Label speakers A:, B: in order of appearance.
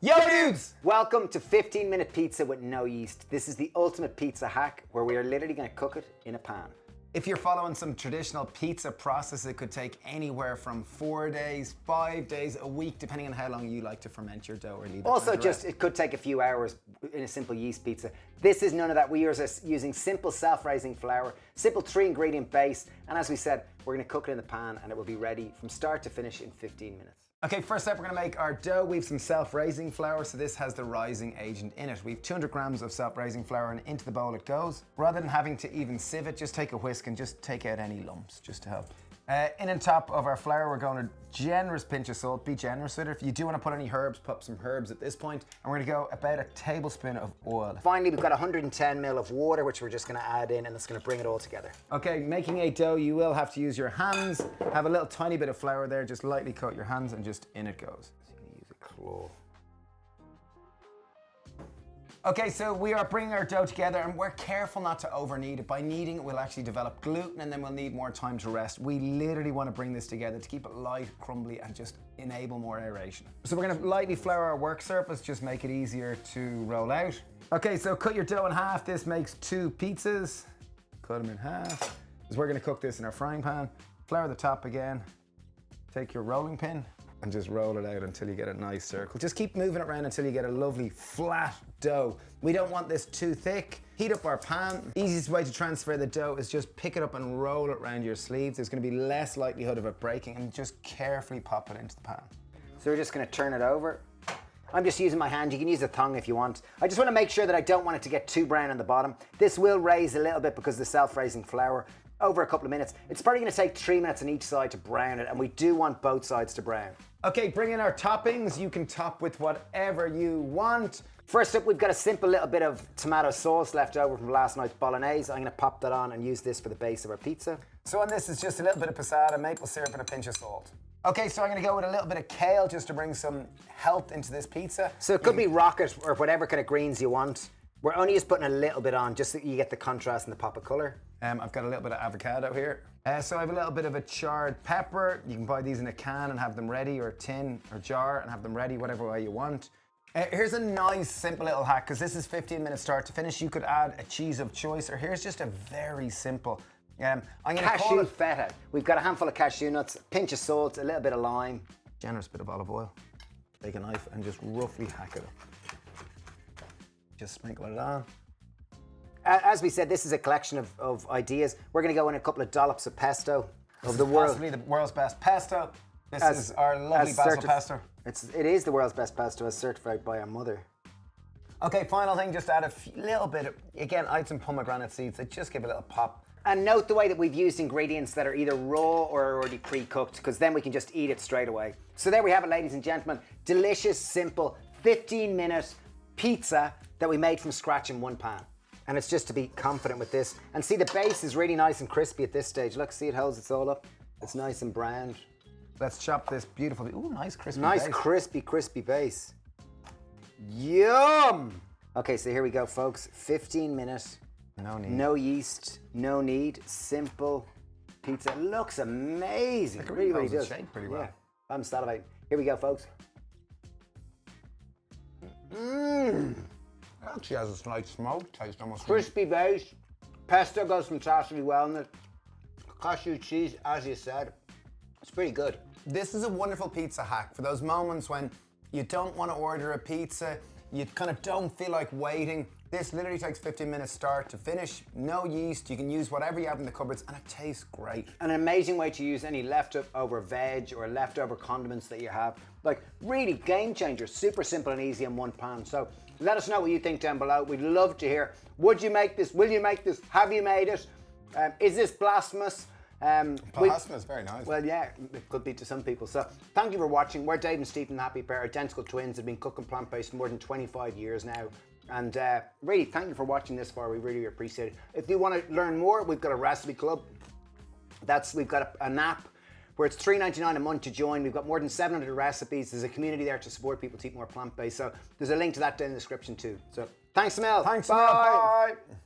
A: Yo dudes!
B: Welcome to 15-minute pizza with no yeast. This is the ultimate pizza hack where we are literally going to cook it in a pan.
A: If you're following some traditional pizza process, it could take anywhere from 4 days, 5 days, a week, depending on how long you like to ferment your dough or leave it.
B: Also, it could take a few hours in a simple yeast pizza. This is none of that. We are using simple self-raising flour, simple 3-ingredient base, and as we said, we're going to cook it in the pan and it will be ready from start to finish in 15 minutes.
A: Okay, first up we're going to make our dough. We have some self-raising flour, so this has the rising agent in it. We have 200 grams of self-raising flour and into the bowl it goes. Rather than having to even sieve it, just take a whisk and just take out any lumps, just to help. In on top of our flour, we're going to generous pinch of salt. Be generous with it. If you do want to put any herbs, put some herbs at this point. And we're going to go about a tablespoon of oil.
B: Finally, we've got 110 ml of water, which we're just going to add in, and it's going to bring it all together.
A: Okay, making a dough, you will have to use your hands. Have a little tiny bit of flour there, just lightly coat your hands and just in it goes.
B: So you're going to use a claw.
A: Okay, so we are bringing our dough together and we're careful not to over knead it. By kneading it, we'll actually develop gluten and then we'll need more time to rest. We literally want to bring this together to keep it light, crumbly, and just enable more aeration. So we're going to lightly flour our work surface, just make it easier to roll out. Okay, so cut your dough in half. This makes 2 pizzas. Cut them in half. Because we're going to cook this in our frying pan. Flour the top again. Take your rolling pin and just roll it out until you get a nice circle. Just keep moving it around until you get a lovely flat dough. We don't want this too thick. Heat up our pan. Easiest way to transfer the dough is just pick it up and roll it around your sleeve. There's going to be less likelihood of it breaking, and just carefully pop it into the pan.
B: So we're just going to turn it over. I'm just using my hand. You can use a thong if you want. I just want to make sure that I don't want it to get too brown on the bottom. This will raise a little bit because of the self-raising flour. Over a couple of minutes. It's probably going to take 3 minutes on each side to brown it, and we do want both sides to brown.
A: Okay, bring in our toppings. You can top with whatever you want.
B: First up, we've got a simple little bit of tomato sauce left over from last night's bolognese. I'm going to pop that on and use this for the base of our pizza.
A: So on this is just a little bit of passata, maple syrup, and a pinch of salt. Okay, so I'm going to go with a little bit of kale just to bring some health into this pizza.
B: So it could be rocket or whatever kind of greens you want. We're only just putting a little bit on just so you get the contrast and the pop of color.
A: I've got a little bit of avocado here. So I have a little bit of a charred pepper. You can buy these in a can and have them ready, or a tin or jar and have them ready whatever way you want. Here's a nice simple little hack, because this is 15 minutes start to finish. You could add a cheese of choice, or here's just a very simple I'm going to call
B: cashew
A: it
B: feta. We've got a handful of cashew nuts, a pinch of salt, a little bit of lime.
A: Generous bit of olive oil. Take a knife and just roughly hack it up. Just sprinkle it on.
B: As we said, this is a collection of ideas. We're going to go in a couple of dollops of pesto of the world.
A: Possibly the world's best pesto. This is our lovely basil pesto.
B: It is the world's best pesto, as certified by our mother.
A: Okay, final thing, just add a little bit of, again, I had some pomegranate seeds that just give a little pop.
B: And note the way that we've used ingredients that are either raw or already pre-cooked, because then we can just eat it straight away. So there we have it, ladies and gentlemen. Delicious, simple, 15-minute pizza that we made from scratch in one pan. And it's just to be confident with this. And see, the base is really nice and crispy at this stage. Look, see, it holds its all up. It's nice and browned.
A: Let's chop this beautifully. Ooh, nice crispy
B: base. Nice crispy base. Yum! Okay, so here we go, folks. 15-minute.
A: No need.
B: No yeast, no knead, simple pizza. It looks amazing.
A: It really
B: does.
A: Shape pretty well.
B: Yeah, I'm salivating. Here we go, folks. Mmm.
A: It actually has a slight smoke taste almost.
B: Crispy base. Pesto goes fantastically well in it. Cashew cheese, as you said. It's pretty good.
A: This is a wonderful pizza hack for those moments when you don't want to order a pizza, you kind of don't feel like waiting. This literally takes 15 minutes start to finish. No yeast, you can use whatever you have in the cupboards and it tastes great.
B: An amazing way to use any leftover veg or leftover condiments that you have. Like, really game changer, super simple and easy in one pan. So let us know what you think down below. We'd love to hear. Would you make this? Will you make this? Have you made it? Is this blasphemous?
A: Blasphemous, very nice.
B: Well, yeah, it could be to some people. So thank you for watching. We're Dave and Stephen, the Happy Pear, identical twins. Have been cooking plant-based for more than 25 years now. And really, thank you for watching this far. We really appreciate it. If you want to learn more, we've got a recipe club. We've got an app where it's $3.99 a month to join. We've got more than 700 recipes. There's a community there to support people to eat more plant-based. So there's a link to that down in the description too. So thanks, Mel.
A: Thanks,
B: Bye.
A: Mel. Bye.